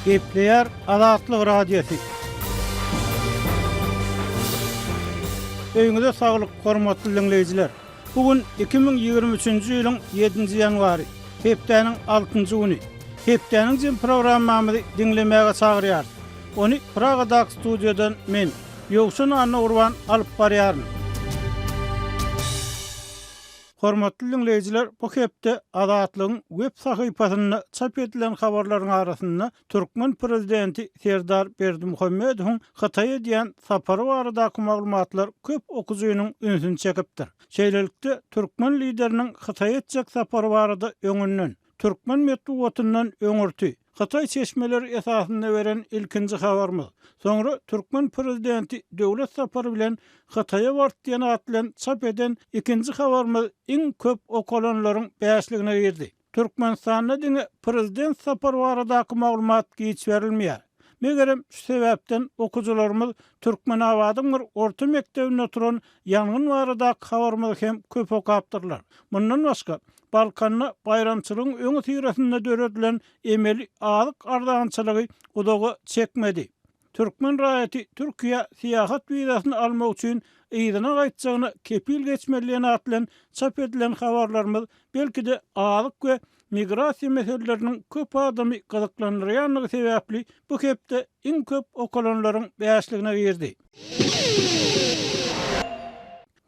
Gepleyer Azatlyk Radiosu. Öňüňizde saglyk, hormatly dinleyijiler. Bugün 2023-nji ýylyň 7-nji ýanwary, hepdeniň 6-njy güni. Hepdeniň jym programmamyzy dinlemäge çagyrýar. Onu Pragadaky studiýadan men, Ýogsun Anna Urban alyp barýaryn. Hormatly dinleyijiler, bu hepde Azatlygyň web sahypasyna çap edilen habarlaryň arasynda Türkmen prezidenti Serdar Berdimuhammedowyň Hataýa diýen sapary baradaky maglumatlar köp okujuýynyň ünsüni çekipdir. Şeýlelikde Türkmen lideriniň Hataýa etjek sapary barada öňünden Türkmen medeniýetiniň öňürti Hatay çeşmeleri esasında veren ilkinci habarmız. Sonra Türkmen prezidenti döwlet sapary bilen Hatay'a bartdygyny atlan çap eden ikinci habarmız iň köp okulanlaryň bäşligine girdi. Türkmenistanda diňe prezident sapary baradaky maglumat hiç berilmeýär. Megerem şu sebäpden okujularymyz Türkmen awadyň bir orta mektebinde oturan ýangyn baradaky habarmyzy hem köp okapdyrlar. Mundan başga Balkanna bayramçylygyň öňü tirasynda döredilen emeli alyk ardaňçylygy udagy çekmedi. Türkmen raýaty Türkiýe syýahat wizasyny almak üçin ýygyna gaýtjagyny kepil geçmeliligine atlan çap edilen habarlarymyz belki-de alyk we migrasiýa meseleleriniň köp adamy gyzyklandyrýanlygy sebäpli bu hepde iň köp okulanlaryň bäşligine girdi.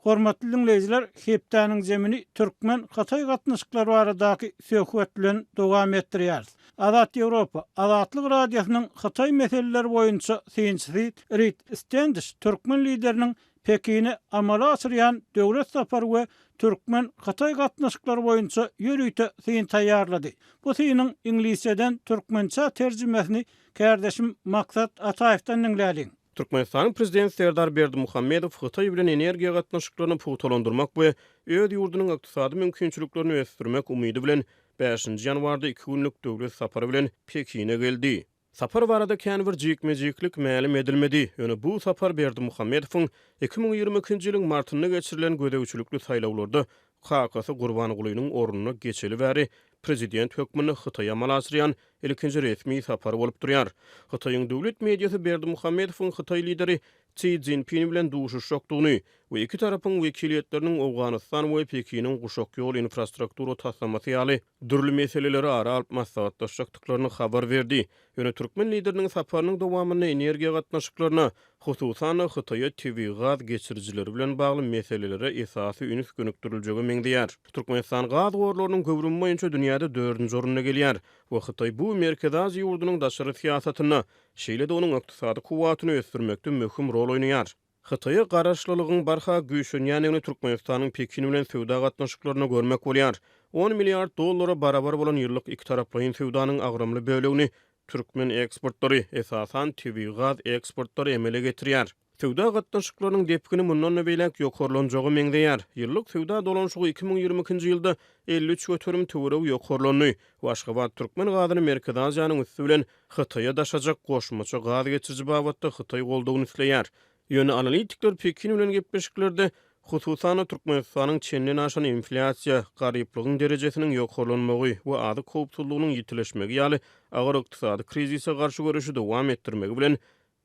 Hormatly dinleyijiler, hepdeniň jemini Türkmen Hatay gatnaşyklary baradaky söhbet bilen dowam etdirýär. Azat Ýewropa, Azatlyk Radiosynyň Hatay meseleleri boýunça synçy Rit Stendiş Türkmen lideriniň Pekine amala asyrýan döwlet sapary we Türkmen Hatay gatnaşyklary boýunça ýörüýte syn taýýarlady. Bu synyň ingilisçeden türkmençe terjimesini kardeşim Maksat Ataýewdan dinläýäliň. Türkmenistanyň prezidenti Serdar Berdimuhammedow Hatay bilen energiýa gatnaşyklaryny puwtalandyrmak we öz ýurdunyň ykdysady mümkinçiliklerini ösdürmek umydy bilen 5-nji ýanwarda 2 günlük döwlet sapary bilen Pekine geldi. Sapar barada kän bir jikmejiklik mälim edilmedi. Ýöne bu sapar Berdimuhammedowyň 2022-nji ýylyň martynda geçirilen gödäwçilikli saýlawlarda Kakasy Gurbanyň ornuny geçeli bäri prezident hökmüni Hataýa amal asyrýan ilkinji resmi sapary bolup durýar. Hataýyň döwlet mediýasy Berdimuhammedowyň Hatay lideri Xi Jinping bilen duşuşykdygyny we iki tarapyň wekiliyetleriniň Awganistan we Pekiniň guşak ýol infrastruktura taslamasy ýaly dürli meseleleri ara alyp maslahatlaşykdyklaryny habar berdi. Ýöne Türkmen lideriniň saparynyň dowamyny energiýa gatnaşyklaryna, hususan Hataýa TV gaz geçirjileri bilen bagly meselelere esasy üns gönükdirilýägi meňdäýär. Türkmenistan gaz gorlarynyň göwrümi boýunça dünýäde 4-nji orunda gelýär. We Hatay bu Merkez Aziýa ýurdunyň daşary siýasatyna, şeýle-de onuň ykdysady kuwatyny ösdürmekde möhüm rol oýnaýar. Hataýa garaşlylygyň barha güýçlenýäni Türkmenistanyň Pekin bilen söwda gatnaşyklaryna görmek bolýar. 10 milliard dollara barabar bolan ýyllyk iki taraplyň söwdanyň agrymly bölegini Türkmen eksportları esasan TV gaz eksportları emele getirýär. Söwda gatnaşyklarynyň depkini mundan beýlek ýokarlanjagy meňdäýär. Ýyllyk söwda dolanşygy 2022-nji ýylda 53 götürüm töwereg ýokarlandy. Aşgabat Türkmen gazyny Merkez Aziýanyň üstü bilen Hataýa daşajak goşmaça gaz geçirji babatda Hataý goldagyny isleýär. Ýöne analitikler Pekin bilen gepleşiklerde hususan Türkmenistanyň çenden aşan inflasiýa, garyplygyň derejesiniň ýokarlanmagy we ady howpsuzlygynyň ýitileşmegi ýaly agyr ykdysady krizise garşy görüşi dowam etdirmegi bilen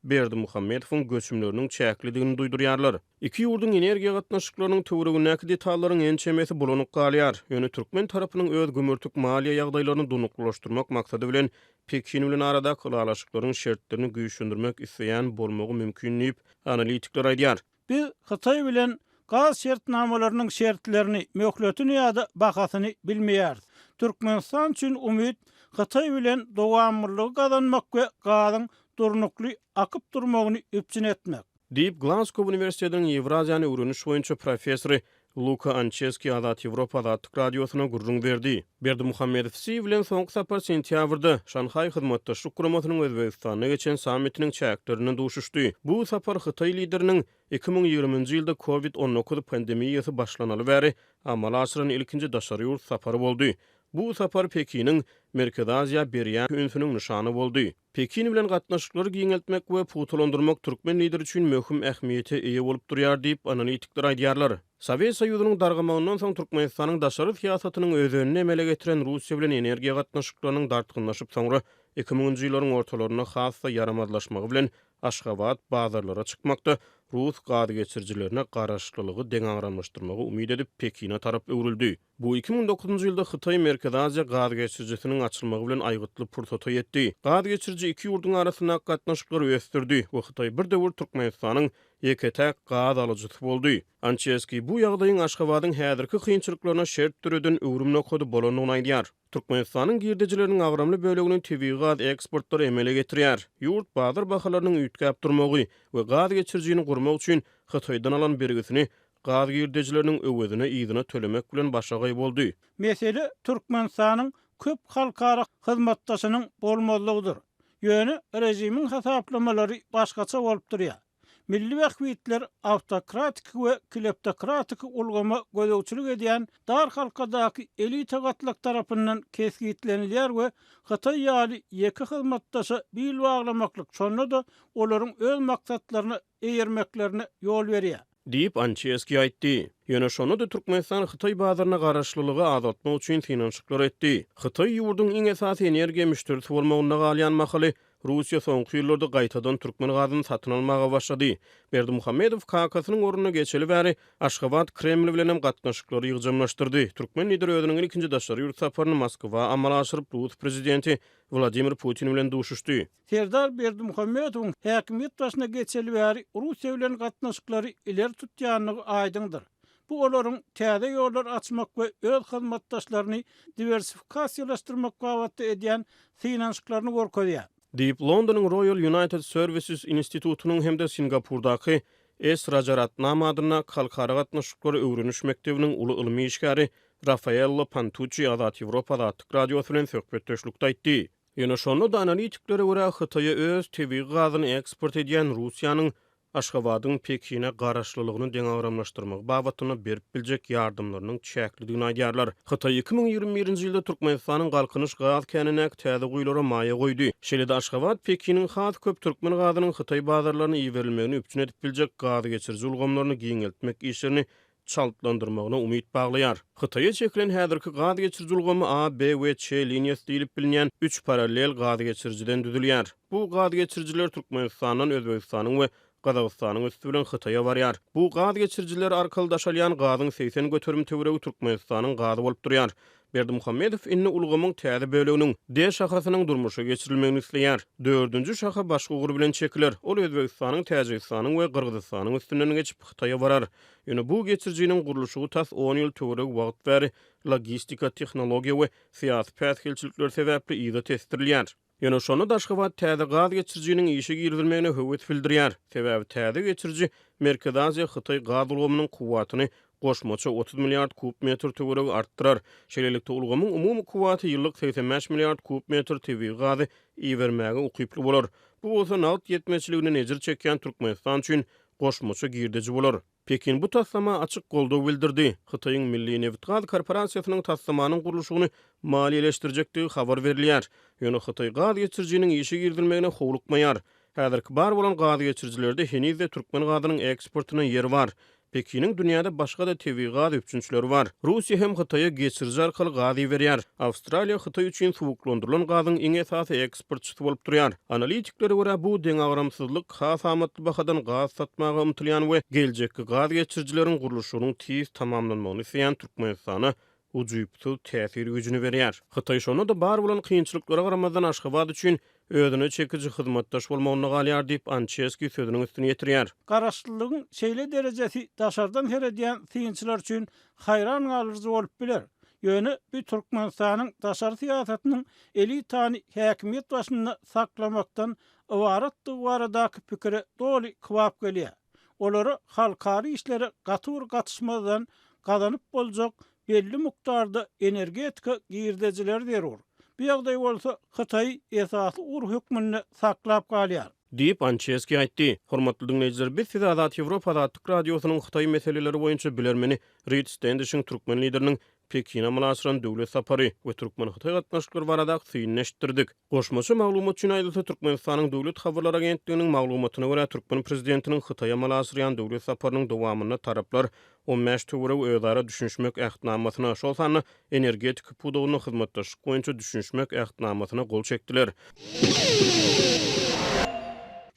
Berdimuhammedowyň göçümleriniň çäklidigini duýdurýarlar. Iki ýurduň energiýa gatnaşyklarynyň töweregindäki detalaryň ençemesi bulanyp galýar. Ýöne Türkmen tarapynyň öz gümürtük maliýe ýagdaýlaryny donuklaşdyrmak maksady bilen Pekin bilen arada kılalaşyklaryň şertlerini güýçlendirmek isleýän bolmagy mümkin diýip analitikler aýdýar. Biz Hatay bilen gaz şertnamalarynyň şertlerini, möhletini ýa-da bahasyny bilmeýär. Türkmenistan üçin umyt Hatay bilen dowamlılık gazanmak we gazyň durnukly akyp durmagyny üpçün etmek. Diýip Glasgow Uniwersitetiniň Ewraziýany öwreniş boýunça professory Luka Ancheski Azat Ýewropa Azatlyk Radiosyna gurrun berdi. Berdimuhammedow bilen soňky sapar sentýabrda Şanhaý hyzmatdaşlyk guramatynyň Özbegistana geçen sammitiniň çäklerini duşuşdy. Bu sapar Hatay lideriniň 2020-nji ýylda COVID-19 pandemiýasy başlanaly bäri amal asyryň ilkinji daşary ýurt sapary boldy. Bu sapar Pekinin Merkez Aziya Beriyan ünsünün nişany boldy. Pekin bilen gatnaşyklary giňeltmek we putulandyrmak türkmen lider üçin möhüm ähmiýeti eýe bolup durýar diýip analitikler aýdýarlar. Sowet Soýuzynyň dargamagynyň soň Türkmenistanyň daşary siýasatynyň özünni emele getiren Russiýa bilen energiýa gatnaşyklarynyň dartgynlaşyp soňra 2000-nji ýyllaryň ortalaryna hassa yaramazlaşmagy bilen Aşgabat bazarlara çykmakda Rus gady geçirjilerine garaşlylygy deňaňramlaşdyrmagy umyt edip Pekine tarap öwrüldi. Bu 2009-njy ýylda Hytaý Merkez Aziya gady geçirjisiniň açylmagy bilen aýgytly pursata ýetdi. Gady geçirji iki ýurduň arasyna gatnaşyklary ösdürdi we Hytaý bir döwür Türkmenistanyň ýeketäk gady alyjysy boldy. Ançeski bu ýagdaýyň Aşgabatyň häzirki kynçylyklaryna şert türeden öwrüm nokady bolanyny aýdýar. Türkmenistanyň girdijileriniň agramly bölegini tebii gaz eksportları emele getirýär. Ýurt bazar bahalarynyň üýtgäp durmagy we gaz geçirjini gurmak üçin Hytaýdan alan bergisini gaz girdijileriniň öwedine ýygyna tölemek bilen başagay boldy. Mesele Türkmenistanyň köp halkara hyzmatdaşynyň bolmazlygydyr. Ýöne rejimiň hasaplamalary başgaça bolup durýar. Milli wekiller autokratik we kleptokratik ulgama gözegçilik edýän dar halkadaky elita gatlyk tarapyndan kesgitlenilýär we Hytaý ýaly ýeki hyzmatdaşa bil baglamaklyk şonda da olaryň öz maksatlaryny eýermeklerine ýol berýär diýip Ançeski aýtdy. Ýöne şonu da Türkmenistan Hytaý bazaryna garaşlylygy azaltmak üçin finansiýalar etdi. Hytaý ýurdun iň esasy energiýa müşterisi bolmagyna galýan mahaly Russiýa soňky ýyllarda gaýtadan türkmen gazyny satyn almaga başlady. Berdimuhammedow KKSynyň ornuny geçeli bäri Aşgabat Kreml bilen hem gatnaşyklary ýygjamlaşdyrdy. Türkmen lider özüniň ikinji daşary ýurt saparyny Moskwa amala aşyryp Rus prezidenti Vladimir Putin bilen duşuşdy. Serdar Berdimuhammedowyň häkimet başyna geçeli bäri Russiýa bilen gatnaşyklary ileri tutýanyny aýdyndyr. Bu olaryň täze ýollar açmak we öz hyzmatdaşlaryny diversifikasiýalaşdyrmak gabatda edýän finansiýaklaryny gorkodýar. Diýip Londonyň Royal United Services Institutunyň hemde Singapurdaky Es Rajaratnama adyna halkara gatnaşyklary öwreniş mektebiniň uly ilmi işgäri Rafaello Pantucci Azat Ýewropa Atlyk radiosu bilen söhbetdeşlikde aýtdy. Ýöne şonu da analitiklere görä Hytaýa öz tebii gazyny eksport edýän Russiýanyň Aşgabatyň Pekine garaşlylygyny deňaňramlaşdyrmak babatyna berip biljek ýardymlarynyň çäkligini aýdýarlar. Hytaý 2021-nji ýylda Türkmenistanyň galkynyş gaz känine täze guýlara maýa goýdy. Şeýle-de Aşgabat Pekiniň has köp türkmen gazynyň Hytaý bazarlaryna iýerilmegini üpçün edip biljek gady geçirji ulgamlaryny giňeltmek işlerini çaltlandyrmagyna umyt baglaýar. Hytaýa çekilen häzirki gady geçirji ulgamy A, B we C liniýasy diýilip bilinýän 3 paralel gady geçirjiden düzülýär. Bu gady geçirjiler Türkmenistanyň, Özbegistanyň we Gazagystanyň üstü bilen Hytaýa barýar. Bu gady geçirjiler arkaly daşalýan gazyň 80 götürüm töweregi Türkmenistanyň gady bolup durýar. Berdimuhammedow inni ulgamyň täze böleginiň D şahasynyň durmuşa geçirilmegini isleýär. 4-nji şaha başga ugur bilen çekiler. Ol Özbegistanyň, Täjikistanyň we Gyrgyzstanyň üstünden geçip Hytaýa barar. Ýöne bu geçirjiniň gurulşy tas 10 ýyl töweregi wagt bäri logistika, tehnologiýa we syýasy päsgelçilikler sebäpli ýyda testirlýär. Ýöne şonu da Aşgabat täze gaz geçirjiniň işe girilmegine höwet bildirýär. Sebäbi täze geçirji Merkez Aziya Hytaý gaz ulgamynyň kuwwatyny goşmaça 30 milliard kub metr töweregi artdyrar. Şeýlelikde ulgamyň umumy kuwwaty ýyllyk 85 milliard kub metr tebii gazy iýermäge ukyply bolar. Bu bolsa nagt ýetmeçiligine ejir çekýän Türkmenistan üçin goşmaça girdiji bolar. Pekin bu taslama açyk goldaw bildirdi. Hytaýyň Milli Neft Gaz Korporasiýasynyň taslamanyň gurulşygyny maliýeleşdirjekdigi habar berilýär. Ýöne Hytaý gaz geçirjiniň işe girdilmegine howlukmaýar. Häzirki bar bolan gaz geçirjilerde henizde türkmen gazynyň eksportyna ýeri bar. Pekiniň dünýäde başga da tebii gaz üpçünçleri bar. Russiýa hem Hytaýa geçirji arkaly gaz berýär. Awstraliýa Hytaý üçin suwuklandyrylan gazyň iň esasy eksportçysy bolup durýar. Analitiklere görä bu deňagramsyzlyk has amatly bahadan gaz satmaga umtylýan we geljekki gaz geçirjileriň gurulşynyň tiz tamamlanmagyny isleýän Türkmenistana ujuýupsyz täsir güýjüni berýär. Hytaý şonu da bar bolan kynçylyklara garamazdan Aşgabat üçin özüne çekiji hyzmatdaş bolmagyna galýar diýip Ançeski sözüniň üstüne ýetirýär. Garaşlylygyň şeýle derejesi daşardan her edýän synçylar üçin haýran galyjy bolup biler. Ýöne bir Türkmenistanyň daşary siýasatynyň elitany häkimet başynda saklamakdan ibaratdygy baradaky pikiri doly kwap gelýär. Olary halkary işlere gatyr gatışmadan gazanyp boljak belli mukdarda energetika girdijiler derur. Bu ýagdaý bolsa Hytaý esasy ur hökmünde saklap galýar. Diýip Ançeski aýtdy. Hormatly dinleýijiler, biz size Azat Ýewropa Atlyk radiosynyň Hytaý meseleleri boýunça bilermeni Reed Standish'in türkmen lideriniň Pekin'e münasıran döwlet sapary we Türkmen Hytaý gatnaşyklar barada süýnleşdirdik. Goşmaça maglumat üçin aýdylsa Türkmenistanyň döwlet habarlar agentliginiň maglumatyna görä Türkmen prezidentiniň Hytaýa münasıran döwlet saparynyň dowamyna taraplar 15 töwre özara düşünşmek ähtnamasyna şol sany energetik pudowyny hyzmatdaşlyk boýunça düşünşmek ähtnamasyna gol çekdiler.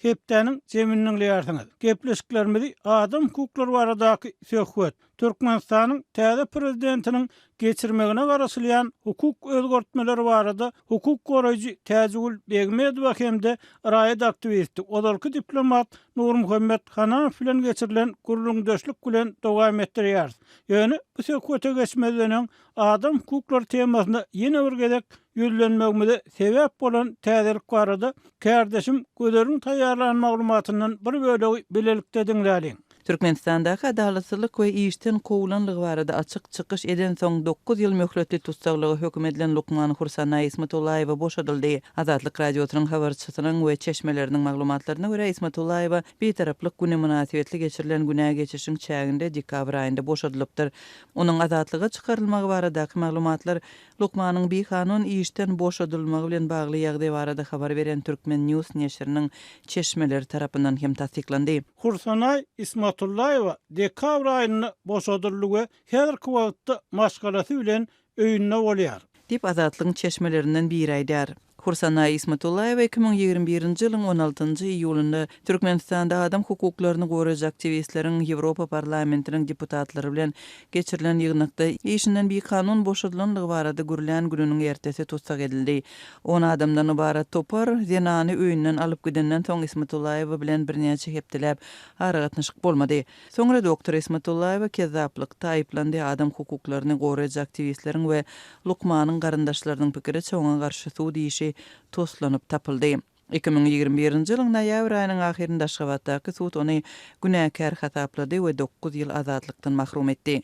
Hepdäniň jeminiň ýarsyňyz. Gepleşiklerimizi adam hukuklary baradaky söhbet. Türkmenistanyň täze prezidentiniň geçirmegine garaşylýan hukuk özgörtmeleri barada hukuk goraýjy Täzegül Begmedow hemde raýat aktivisti, odalky diplomat Nur Muhammed Hanafi bilen geçirilen gurulňdaşlyk bilen dowam etdirýär. Ýöne bu söhbete geçmeden adam hukuklary temasyna ýene bir gezek ýüzlenmegimize sebäp bolan täzelik barada kardeşim Göderiň taýýarlanan maglumatyndan bir bölegi bilelikde diňläliň. Türkmenistandaky adalatçylyk we işten kowulanlygy barada açyk çykyş eden soň 9 ýyl möhletli tutsaglygy hökm edilen Lukman Hursana Ismatullayewa boşadyldy. Azatlyk radiosynyň habarçysynyň we çeşmeleriniň maglumatlaryna görä Ismatullayewa bir taraplyk güne münasibetli geçirilen günä geçişiň çäginde dekabr aýynda boşadylypdyr. Onuň azatlyga çykarylmagy baradaky maglumatlar Lukmanyň bir kanun işten boşadylmagy bilen bagly ýagdaý barada habar beren Türkmen News neşriniň çeşmeleri tarapyndan hem tasdiklandy. Hursana Ismatullayewa dekabr aýyna boşadyldygy häzirki wagtda maşgalasy bilen öýünde bolýar. Dip azatlygyň çeşmelerinden biri aýdar. Hursana Ismatullayewa 2021-nji ýylyň 16-njy iýulynda Türkmenistanda adam hukuklaryny goraýjy aktivistleriň Ýewropa parlamentiniň deputatlary bilen geçirilen ýygnakda işinden bir kanun boşadylanlygy barada gürlen gününiň ertesi tutsak edildi. 10 adamdan ibarat topar zenany öýünden alyp gidenden soň Ismatullayewa bilen birnäçe hepdelep aragatnaşyk bolmady. Soňra doktor Ismatullayewa kezaplikde aýplandy. Adam hukuklaryny goraýjy aktivistleriň we Lukmanyň garyndaşlarynyň pikiri çoňa garşy suw diýişi toslanyp tapyldy. 2021-nji ýylyň noýabr aýynyň ahirinde Aşgabatdaky sud ony günäkär hataplady we 9 ýyl azatlykdan mahrum etdi.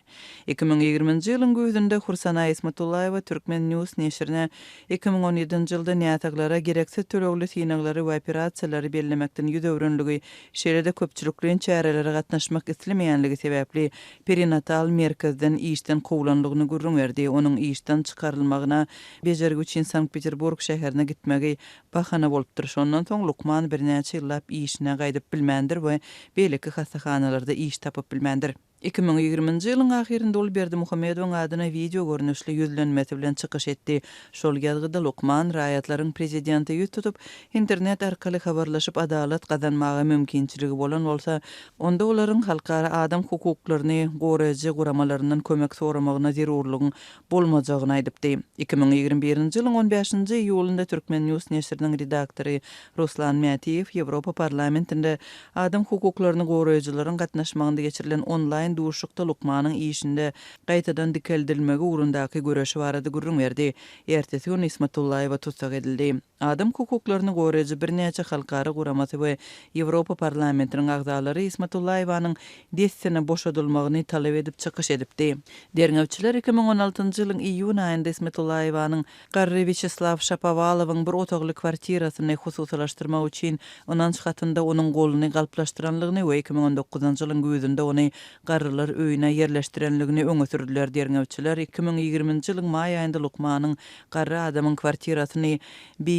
2020-nji ýylyň gözünde Hursana Ismatullayewa Türkmen News neşrine 2017-nji ýylda nätaklara gereksiz tölegli synaglary we operasiýalary bellemekden ýüz öwrenligi, şeýlede köpçülikliň çärelere gatnaşmak islemeýänligi sebäpli perinatal merkezden işten kowulanlygyny gürrüň berdi. Onuň işten çykarylmagyna bejergi üçin Sankt-Peterburg şäherine gitmegi bahana bolupdyr. Ondan soň Lukman birnäçe ýyllap işine gaýdyp bilmändir we beýleki hasahanalarda iş tapyp bilmändir. 2020-nji ýylyň ahirinde ol Berdimuhammedowyň adyna video görnüşli ýüzlenmesi bilen çykyş etdi. Şol ýazgyda Lukman raýatlaryň prezidenti ýüz tutup internet arkaly habarlaşyp adalat gazanmagy mümkinçiligi bolan bolsa, onda olaryň halkara adam hukuklaryny goraýjy guramalaryndan kömek soramagyna zerurlygyň bolmajagyny aýdypdy. 2021-nji ýylyň 15-nji ýulynda Türkmen News neşriniň redaktory Ruslan Mätiýew Ýewropa parlamentinde adam hukuklaryny goraýjylaryň gatnaşmagynda geçirilen online duşukda Lukmanyň işinde gaýtadan dikeldilmegi urundaky göreşi barada gürrüň berdi. Ertesi gün Ismatullayewa tutsak edildi. Adam hukuklaryny goraýjy birnäçe halkara guramasy we Ýewropa parlamentiniň agzalary Ismatullayewaň destine boşadylmagyny talap edip çykyş edipdi. Derňewçiler 2016-njy ýylyň iýun aýynda Ismatullayewaň garry Vyacheslav Shapovalow'yň bir otagly kwartirasyny hususylaşdyrmak üçin onançy hatynda onuň goluny galplaşdyranlygyny we 2019-njy ýylyň gözünde ony garrylar öýüne yerleşdirenligini öňe sürdüler. Derňewçiler 2020-nji ýylyň maý aýynda Lukmanyň garry adamyň kwartirasyny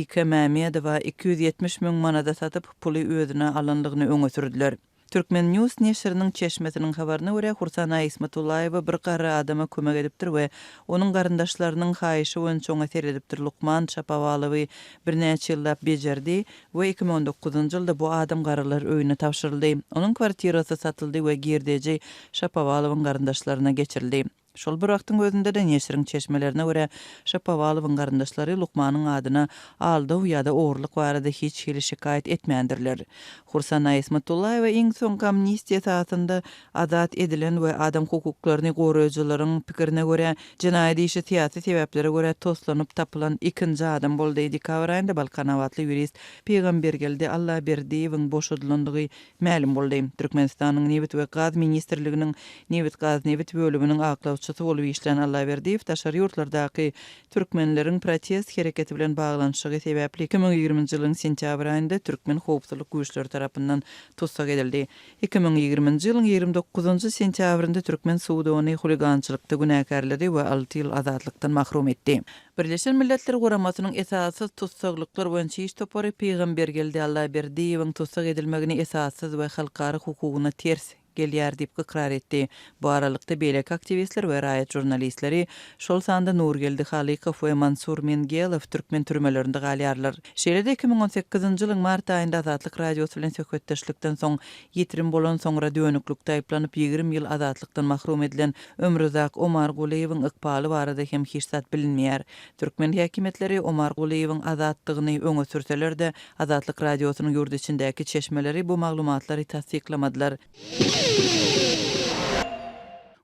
Mämedowa 270 000 manada satyp puly özüne alanlygyny öňe sürdüler. Türkmen News neşriniň çeşmesiniň habaryna görä Hursana Ismatullayewa bir garry adama kömek edipdir we onuň garyndaşlarynyň haýyşy boýunça oňa seredipdir. Lukman Shapovalow'y birnäçe ýyllap bejerdi we 2019-njy ýylda bu adam garrylar öýüne tapşyryldy. Onuň kwartirasy satyldy we girdeji Shapovalow'yň garyndaşlaryna geçirildi. Şol bir wagtyň özünde de neşriň çeşmelerine görä Shapovalow'yň garyndaşlary Lukmanyň adyna aldyw ýa-da oğurlyk barada hiç hili şikayet etmeýändirler. Hursana Ismatullayewa iň soň amnistiýa taýdatynda azat edilen we adam hukuklaryny goraýjylaryň pikirine görä jinaýat işi syýasy sebäplere görä toslanyp tapylan ikinji adam boldy. Dekabr aýynda Balkanawatly ýurist Peýgambergeldi Allah berdiýewiň boşadylandygy ma'lum boldy. Türkmenistanyň Newit we Gaz ministrliginiň Newit Gaz Newit bölüminiň aklawçy başçysy bolup işlän Allaberdiýew daşary ýurtlardaky türkmenleriň protest hereketi bilen baglanşygy sebäpli 2020-nji ýylyň sentýabr aýynda türkmen howpsuzlyk güýçleri tarapyndan tutsak edildi. 2020-nji ýylyň 29-njy sentýabrynda türkmen suwdany huligançylykda günäkärledi we 6 ýyl azatlykdan mahrum etdi. Birleşen Milletler Guramasynyň esassız tutsaklyklar boýunça iş topary Peýgamber geldi Allaberdiýewiň tutsak edilmegini esassız we halkary hukugyna ters gelýär diýip gykrar etdi. Bu aralykda beýleki aktivistler we raýat jurnalistleri şol sanda Nurgeldi Halykow we Mansur Mengelow türkmen türmelerinde galýarlar. Şeýle-de 2018-nji ýylyň mart aýynda Azatlyk radiosu bilen söhbetdeşlikden soň ýetirim bolan soňra dönüklükde aýplanyp 20 ýyl azatlykdan mahrum edilen Ömrüzak Omar Guleýewiň ykbaly barada hem hiç zat bilinmeýär. Türkmen häkimetleri Omar Guleýewiň azatlygyny öňe sürseler-de Azatlyk radiosynyň ýurt içindäki çeşmeleri bu maglumatlary tasdiklamadylar.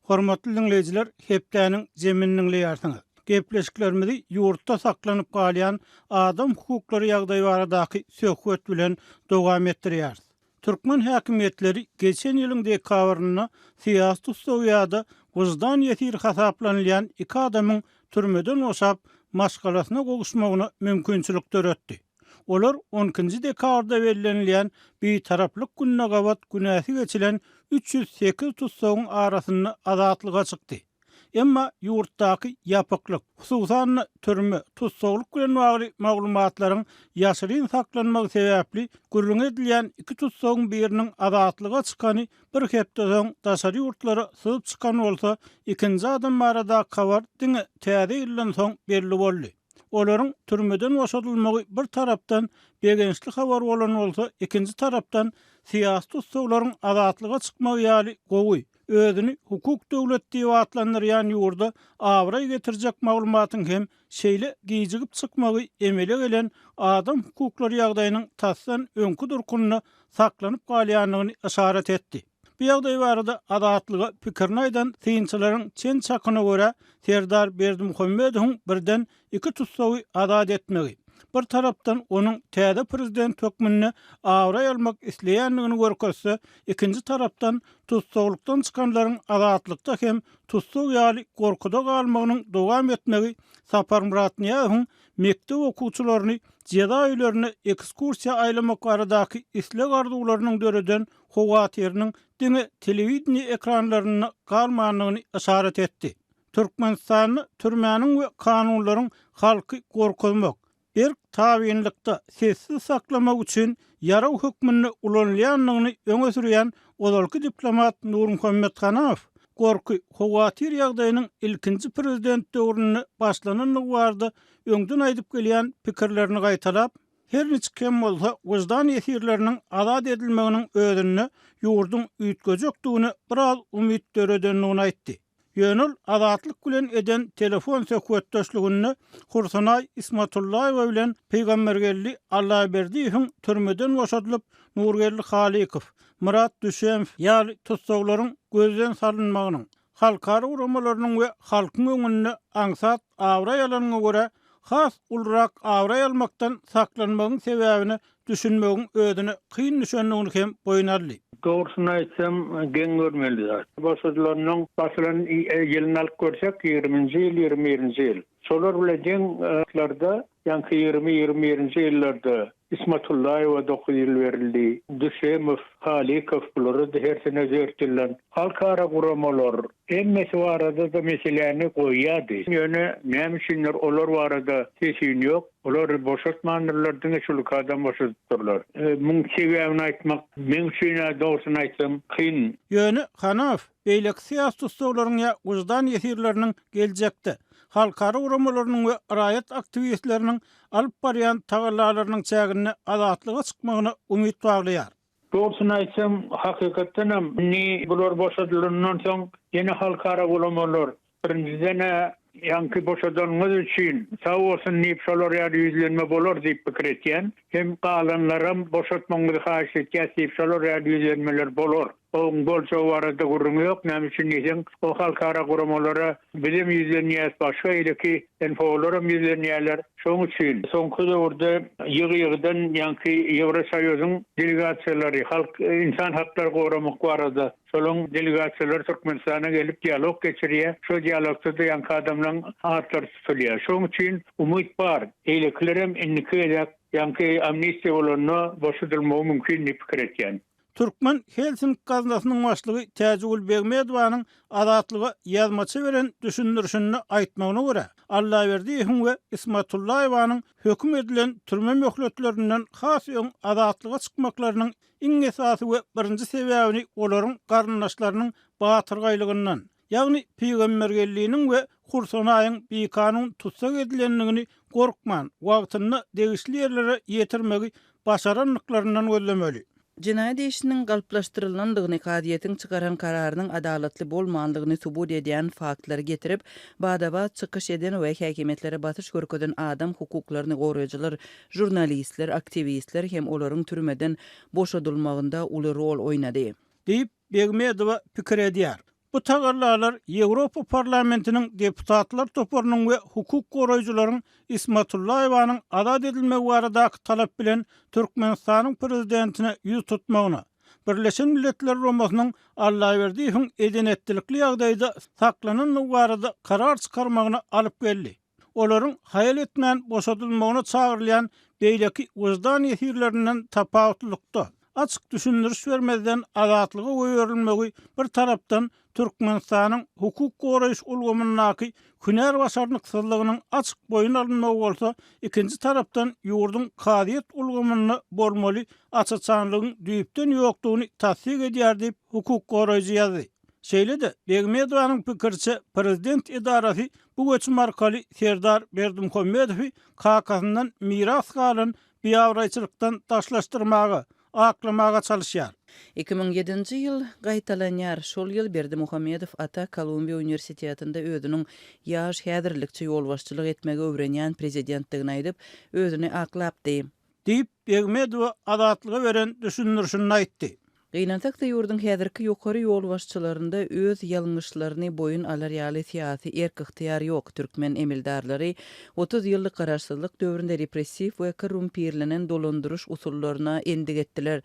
Hormatly dinleýijiler, hepdäniň zemininiň ýarsyňy. Gepleşiklerimizi ýurtda saklanyp galýan adam hukuklary ýagdaýy baradaky söhbet bilen dowam etdirýär. Türkmen häkimetleri geçen ýylyň dekabrynda syýasy tutsagyada wyzdan ýetir hasaplanýan 2 adamyň türmeden oşap maşgalasyna goguşmagyna mümkinçilik töretdi. Olar 10-njy dekabrda bellenilýän bir taraplyk günnägabat günäsi geçilen 308 tutsagyň arasyny azatlyga çykdy. Emma ýurtdaky ýapyklyk, hususan türme, tutsaglyk bilen bagly maglumatlaryň ýaşyryn saklanmagy sebäpli gürrüň edilýän 2 tutsagyň biriniň azatlyga çykany bir hepde soň daşary ýurtlara sygyp çykan bolsa, ikinji adam arada kabar diňe täze ýyldan soň belli boldy. Olaryň türmeden boşadylmagy bir tarapdan begençli habar bolan bolsa, ikinji tarapdan syýasy tutsaglaryň azatlyga çykmagy ýaly gowy özüni hukuk döwleti diýip atlandyrýan ýurda awra getirjek maglumatyň hem şeýle giýjigip çykmagy emele gelen adam hukuklary ýagdaýynyň tassan öňkü durkunyna saklanyp galýanlygyny işaret etdi. Bu ýagdaý barada azatlyga pikirini aýdan synçylaryň çen çakyna görä Serdar Berdimuhammedowyň birden 2 tutsagy azat etmegi. Bir tarapdan onun täze prezident hökmüne awra almak isleýänligini görkezse, ikinji tarapdan tutsaglykdan çykanlaryň azatlykda hem tutsag ýaly gorkuda galmagynyň dowam etmegi Sapar Murat Niýazowyň mektep okuwçylaryny jeda öýlerine ekskursiýa aýlamak baradaky isleg arzuwlarynyň döreden howatyrynyň diňe telewiziýa ekranlaryna galmanlygyny işaret etdi. Türkmenistany türmäniň we kanunlaryň halky gorkuzmak, bir tabiinlikde sessiz saklamak üçin yara hükmünü ulanýanlygyny öňe sürýän olalky diplomat Nurmuhammed Hanaw gorky howatyr ýagdaýynyň ilkinji prezident döwrüne başlananlygy barada öňden aýdyp gelýän pikirlerini gaýtalap, her niçkem bolsa wyzdan ýetirleriniň azat edilmeginiň özüne ýurdun üýtgejekdigini biraz umyt döredenligini aýtdy. Ýönül azatlyk bilen eden telefon söhbetdeşligini Hursanay İsmatullaýew bilen Peýgamber geldi Allaberdiýewiň türmeden boşadylyp Nurgeldi Halykow, Murat Düşemew ýaly tutsaklaryň gözden salynmagynyň, halkary uramalarynyň we halkyň öňünde aňsat awra ýalanyna görä has ulrak awra almakdan saklanmagyň sebäbini düşünmegiň özüne kyn düşenligini hem boýnarly. Doğrusunu aýtsam, geň görmeli zat. Başlarynyň başlaryň ýylyny alyp görsek 20-nji ýyl, 21-nji ýyl. Şolar bilen ýankylarda, ýanky 20-21-nji ýyllarda İsmatullaýewa 9 ýyl berildi. Düşemew, Halykow bulary da her sene zertilen. Halkara guramalar, emmesi barada da meseleni goýýardy. Ýöne näme üçindir olar barada sesin ýok. Olar boşatmanlardyň şuluk adam boşatdyrlar. Muň sebäbini aýtmak, men üçin dogrusyny aýtsam kyn. Ýöne Hanaw beýleki syýasy tutsaglaryň ýa wyzdan ýetirleriniň geljekde halkary uramalarynyň we raýat aktivistleriniň alyp barýan tagallalarynyň çägine azatlyga çykmagyna umyt baglaýar. Doğrusunu aýtsam, hakykatdan hem bular boşadylanyň soň ýene halkara ulamalar birinciden ýanky boşadylmagy üçin sağ bolsun diýip şolar ýaly ýüzlenme bolar diýip pikir etýän, hem galanlarym boşatmagyny haýyş etýär diýip şolar ýaly ýüzlenmeler bolar. O bolça varada gurrum yok. Näme üçin diýsem, o halkara gurumlara bizim ýüzlenýäs başga eleki enfolara ýüzlenýärler. Şoň üçin soňky döwürde ýygy-ýygydan ýanky Ýewrosoýuzyň delegasiýalary, halk insan hakları goramak barada şolun delegasiýalar Türkmenistana gelip dialog geçirýär. Şo dialogda da ýanky adamlaryň atlary tutulýar. Şoň üçin umyt bar. Eýleklerem inniki edek ýanky amnistiýa bolanyna başydylmagy mümkin diýip pikir etýän. Türkmen Helsinki gaznasynyň başlygy Täjegül Begmedowanyň adatlygy ýazmaça beren düşündürüşini aýtmagyna görä, Allaýberdi we Ismatullaýewanyň hökm edilen türme möhletlerinden has ýön adatlyga çykmaklarynyň iň esasy we birinji sebäbini olaryň garyndaşlarynyň batyrgylygyndan, ýagny peýgambergelliginiň we Hursanaýyň beýkanyň tutsak edilenligini gorkman, wagtyny degişli ýerlere ýetirmegi başaranlyklarynyň gözlemeli. Cinayet işinin galplaştırılandygyny kadiýetiň çıkaran kararynyň adalatly bolmandygyny subut edýän faktlary getirip, badaba çykyş eden we häkimetlere batyş görkezden adam hukuklaryny goraýjylar, jurnalistler, aktivistler hem olaryň türmeden boşadylmagynda uly rol oýnady. Diýip Begmedowa pikir edýär. Bu tagarlar Ýewropa parlamentiniň deputatlar toparynyň we hukuk goraýjylaryň Ismatullaýewanyň azad edilmegi baradaky talap bilen Türkmenistanyň prezidentine ýüz tutmagyna, Birleşen Milletler Romasynyň Allaýberdiýiň edenetlikli ýagdaýda saklanan barada karar çykarmagyna alyp geldi. Olaryň hayal etmän boşadylmagyna çagyrylýan beýleki wyzdan ýetirlerinden tapawutlykda açyk düşündürüş bermezden azatlygy goýurilmegi bir tarapdan Türkmenistanyň hukuk goraýyş ulgamynyňky hünär başarnyksyzlygynyň açyk boyun alynmagy bolsa, ikinji tarapdan ýurdun kadiýet ulgamyny bolmaly açyçanlygyň düýpden ýokdugyny tasdik edýär diýip hukuk goraýjy ýazdy. Şeýle-de Begmedowanyň pikirçe prezident edarasy bu göçüm arkaly Serdar Berdimuhammedowy kakasyndan miras galan biýawraýçylykdan taşlaşdyrmagy, aklamaga çalışýar. 2007-nji ýyl gaýtalanýar. Şol ýyl Berdimuhammedow ata Kolumbiya Universitetinde özüniň ýaş häzirlikçi ýolbaşçylyk etmegi öwrenýän prezidentligini aýdyp, özüni aklapdy. Diýip Begmedow adatlyga beren düşündürüşini aýtdy. Gynansak-da ýurdun häzirki ýokary ýolbaşçylarynda öz ýalňyşlaryny boyun alar ýaly syýasy erkihtiýar ýok. Türkmen emildärleri 30 ýyllyk garaşsyzlyk döwründe repressiw we korrumpirlenen dolandyryş usullaryna endig etdiler.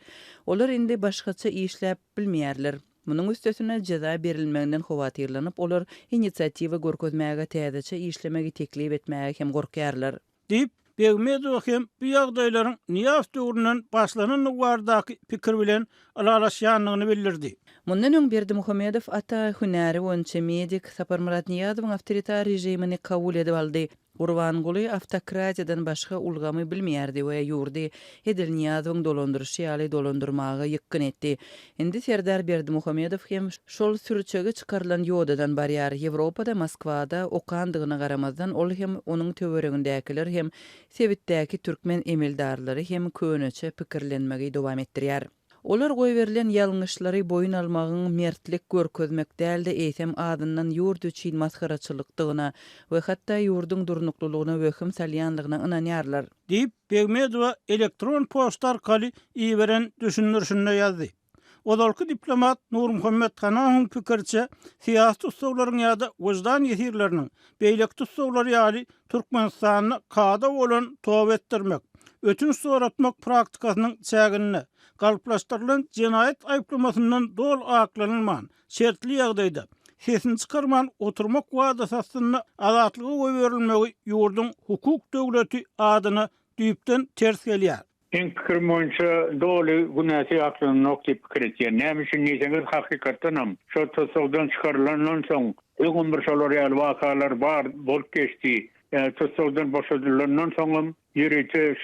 Olar indi başgaça işläp bilmeýärler. Munyň üstesine jaza berilmeginden howatyrlanyp, olar inisiatiwa görkezmäge täzeçe işlemegi teklip etmäge hem gorkýarlar. Diýip Begmedow hem bu ýagdaýlaryň niýas döwründen başlanan baradaky pikir bilen alalaşýanlygyny bildirdi. Mundan öň Berdimuhammedow ata hünäri boýunça medik Saparmurat Niýazowyň awtoritar rejimini kabul edip aldy. Gurbanguly автокраtiýadan başga ulgamy bilmeýärdi we ýurdy Edil Niýazowyň dolandyryş ýaly dolandyrmagy ýykyn etdi. Endi Serdar Berdimuhammedow hem şol sürçege çykarylan ýodadan barýar. Ýewropada, Moskwada okandygyna garamazdan ol hem onuň töweregindäkiler hem Sebitdäki türkmen emildarlary hem köneçe pikirlenmegi dowam etdirýär. Olar goýberilen ýalňyşlary boyun almagyň mertlik görkezmek däldi eýsem adyndan ýurt üçin maskaraçylykdygyna we hatda ýurdun durnuklulygyna wöküm salýanlygyna ynanýarlar. Diýip Begmedow elektron poçta arkaly iýberen düşündürüşini ýazdy. Odalky diplomat Nur Muhammed Kanahyň pikirçe, syýasy tutsaglaryň ýa-da wyzdan ýetirleriniň beýlek tutsaglary ýaly Türkmenistanyny kada bolan towap etdirmek, ötünç soratmak praktikasynyň çäginini, galplaşdyrylan jinayet aýplamasyndan dol aklanylman, şertli ýagdaýda sesini çykarman oturmak wadasasyny azatlygy goýberilmegi ýurdun hukuk döwleti adyna düýpden ters gelýär. En kırmızı dolu günahı aklının nokta pikiretiyor. Ne için nicedir hakikattanam. Şu tutsakdan çıkarılandan son uygun bir şeyler vakalar var, bol geçti. Tutsakdan boşadılandan sonra yürütü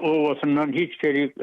ovasından hiç geri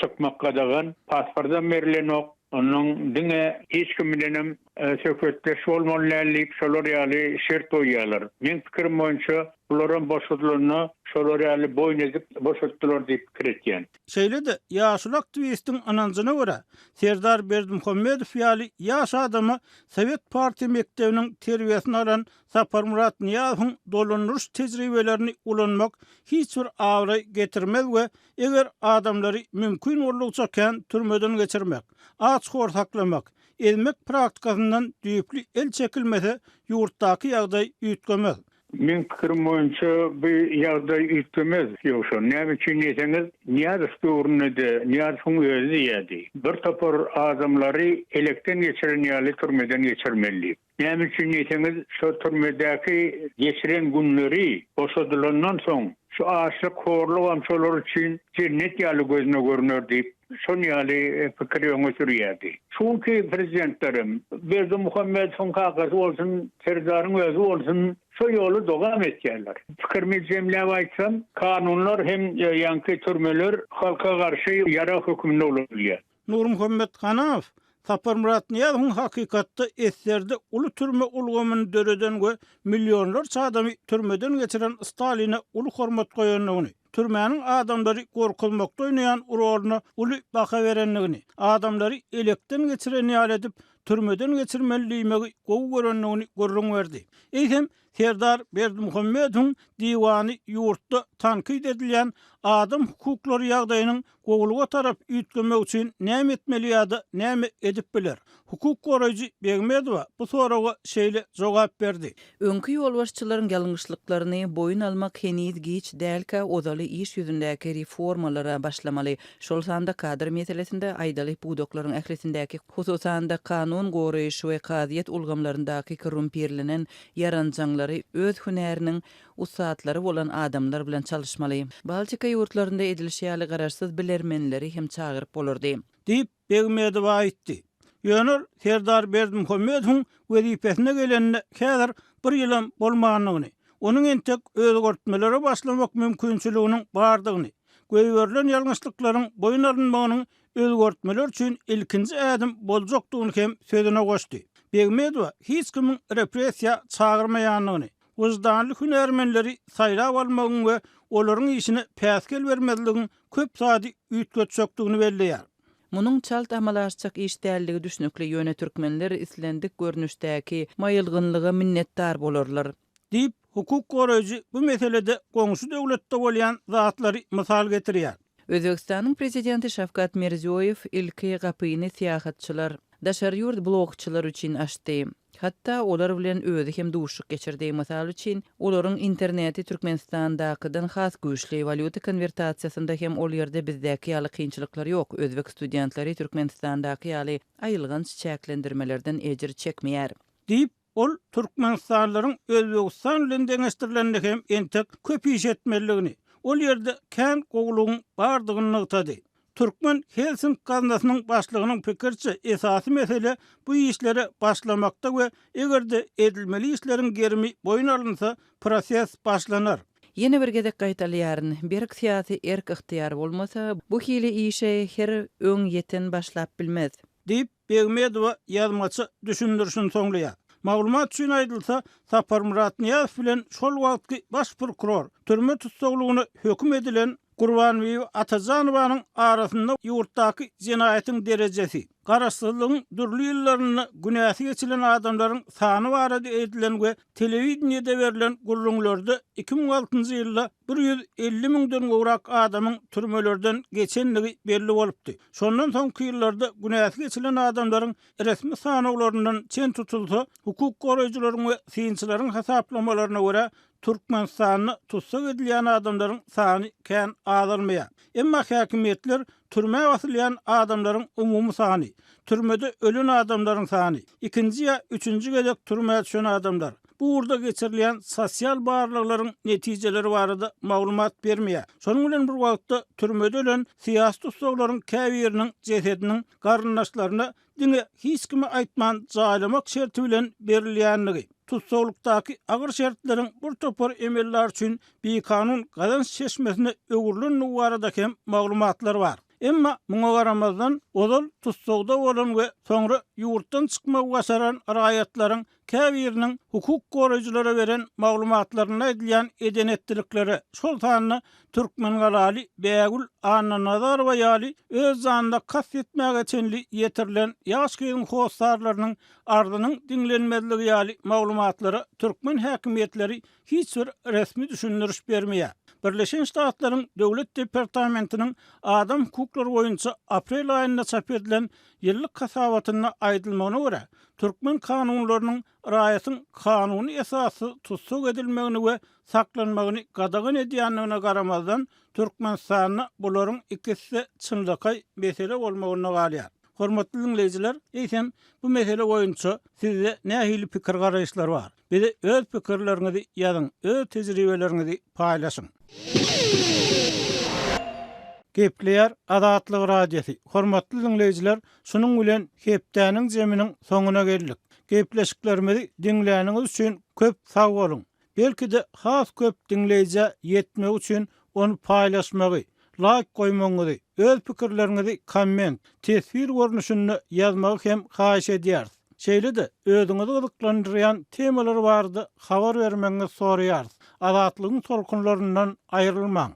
çıkmak kadar pasportdan verilen ok. Onun dine hiç kiminin söhbetleş bolmalylyk şolar ýaly şert oýýarlar. Men pikirim boýunça buların boşadylaryny şolar ýaly boyun edip boşatdylar diýip pikir etýän. Şeýle de ýaşul aktivistiň ananjyna görä Serdar Berdimuhammedow ýaly ýaş adamy Sowet Parti mekdebiniň terbiýesini alan Sapar Murat Niýazowyň dolandyryş tejribelerini ulanmak hiç bir awry getirmez we eger adamlary mümkin bolugça kän türmeden geçirmek, aç hortaklamak, elmek praktikasından düýpli el çekilmese ýurtdaky ýagdaý üýtgemez. Men pikirim boýunça bu ýagdaý üýtgemez. Ýoksa näme üçin diýseniz, Niýaz öwründe, Niýazyň özü ýady. Bir topar adamlary elekden geçiren ýaly türmeden geçirmeli. Näme üçin diýseniz, şu türmedäki geçiren günleri boşadylandan soň şu aşyk horluk amşolar üçin cennet ýaly gözüne görünür diýip şol ýaly pikir öňe sürýärdi. Çünki prezidentlerim Berdimuhammedowyň kakazy bolsun, Serdaryň özü bolsun şu ýoly dogam etýärler. Pikirimi jemläp aýtsam, kanunlar hem ýanky türmeler halka garşy ýara hökmünde bolýar. Nurmuhammed Hanaw Sapar Murat Niýazowyň hakykatda eserde uly türme ulgamyny döreden we millionlarça adamy türmeden geçiren Staline uly hormat goýanlygyny, türmäniň adamlary gorkulmakda oýnaýan urolyna uly baka berenligini, adamlary elekden geçiren ýaly edip türmeden geçirmeliligini gowy görenligini görüň berdi. Eýsem Serdar Berdimuhammedowyň diwany ýurtda tankyd edilýän adam hukuklary ýagdaýynyň gowluga tarap üýtgemek üçin näme etmeli ýa-da näme edip biler? Hukuk goraýjy Begmedowa bu soraga şeýle jogap berdi. Öňkü ýolbaşçylaryň galňyşlyklaryny boyun almak heniz giç dälkä odaly iş ýüzündäki reformalara başlamaly. Şol sanda kadr meselesinde aýdaly budoklaryň ählisindäki hususanda kanun goraýşy we kaziýet ulgamlaryndaky korrumpirlenen yaranjanlary öz hünäriniň usatlary bolan adamlar bilen çalışmaly. Baltika ýurtlarynda edilýän garaşsyz bilermenleri hem çagyryp bolardy. Diýip Begmedowa aýtdy. Ýönür Serdar Berdimuhammedowyň wezipesine gelenine häzir bir ýylam bolmanyny, onuň entek özgörtmelere başlamak mümkinçiliginiň bardygyny, göýberilen ýalňyşlyklaryň boyun alynmagynyň özgörtmeler üçin ilkinji ädim boljakdygyny hem sözüne goşdy. Begmedowa hiç kimiň repressiýa çagyrmaýanlygyny, wyzdanly hünärmenleri saýlap almagyň we olaryň işine päskel bermezligiň köp sady üýtgetjekdigini belleýär. Munun çalt amalaşçak iş dälligi düşnükli ýöne türkmenler islendik görnüşdäki maýylgynlyga minnetdar bolarlar. Diýip hukuk goraýjy bu meselede goňşy döwletde bolýan zatlary mysal getirýär. Özbekistanyň prezidenti Şavkat Mirziýoýew ilki gapyny siýasatçylar, daşary ýurt blogçylar üçin açdy. Hatta olar bilen özü hem duşuk geçirdi. Mysal üçin olaryň interneti Türkmenistandakydan has güýçli valyuta konvertasiýasynda hem ol ýerde bizdäki ýaly kynçylyklar ýok. Özbek studentlary Türkmenistandaky ýaly aýylgan çäklendirmelerden ejir çekmeýär. Diýip ol Türkmenistanlaryň Özbegistan bilen deňeşdirilendigini hem entek köp iş etmeliligini, ol ýerde kän gowlugyň bardygyny ýytady. Türkmen Helsinki gaznasynyň başlygynyň pikirçe esasy mesele bu işlere başlamakda we egerde edilmeli işleriň gerimi boyun alınsa proses başlanar. Ýene bir gedek gaýtalýaryn, berk siýasy erk ihtiýar bolmasa, bu hili işe her öň ýeten başlap bilmez. Diýip Begmedowa ýazmaçy düşündirişini soňlaýar. Maglumat üçin aýdylsa, Sapar Murat Niýazow bilen şol wagtky baş prokuror türme tutsaglygyny hökm edilen Gurbanbeýew Atajanowyň arasynda ýurtdaky jenaýatyň derejesi, garaşsyzlygyň dürli ýyllaryny günäsi geçilen adamlaryň sany barada edilen we telewiziýada berilen gurrunlarda 2006-njy ýylda 150 miňden gowrak adamyň türmelerden geçenligi belli bolupdy. Şondan soňky ýyllarda günäsi geçilen adamlaryň resmi sanawlaryndan çen tutulsa, hukuk goraýjylaryň we synçylaryň hasaplamalarına görä Türkmenistanyny tutsak edilýän adamlaryň sany kän azalmaýar. Emma häkimetler türme wasylýan adamlaryň umumy sany, türmede ölen adamlaryň sany, ikinji ýa üçünji gezek türme düşen adamlar. Bu urda geçirilýän sosial barlyklaryň netijeleri barada maglumat bermeýär. Şonuň bilen bir wagtda türmede ölen siýasy tutsaglaryň käbiriniň jesediniň garyndaşlaryna diňe hiç kime aýtman jaýlamak şerti bilen berilýänligi. Tutsaglykdaky agyr şertleriň bir topar emeller üçin bir kanun gadan seçmesine öwürlenýär barada hem maglumatlar bar. Emma muňa garamazdan odol tutsugda bolan we soňra ýurtdan çykmagy başaran raýatlaryň käbiriniň hukuk goraýjylara beren maglumatlaryna edilýän edenetdilikleri şol sanyny türkmen galali Bägül Annanazarowa ýaly öz zanynda kas etmäge çenli ýetirilen ýaşkyň howsarlarynyň ardynyň dinlenmezligi ýaly maglumatlary türkmen häkimiýetleri hiç bir resmi düşündiriş bermeýär. Birleşen Ştatlaryň Döwlet Departamentiniň adam hukuklary boýunça aprel aýynda çap edilen ýyllyk kasabatyna aýdylmagyna görä, türkmen kanunlarynyň raýatyň kanuny esasy tutsuk edilmegini we saklanmagyny gadagyn edýänligine garamazdan Türkmenistanyna bularyň ikisi çynlykay mesele bolmagyna galýar. Hormatly dinleýijiler, eýsem bu mesele boýunça sizde nähili pikir garaýşlar bar? Bize öz pikirleriňizi ýazyň, öz tejribeleriňizi paýlaşyň. Gepleýär Azatlyk radiosi. Hormatly dinleýijiler, şunuň bilen hepdäniň jeminiň soňuna geldik. Gepleşiklerimizi dinläniňiz üçin köp sag bolun. Belki de has köp dinleýije ýetmek üçin onu paýlaşmagy, like goýmagyňyzy, öz pikirleriňizi komment, tesbir görnüşünde ýazmagy hem haýyş edýär. Şeýle-de özüňizi gyzyklandyrýan temalar bardy, habar bermeňizi soraýar. Azatlygyň tolkunlaryndan aýrylmaň.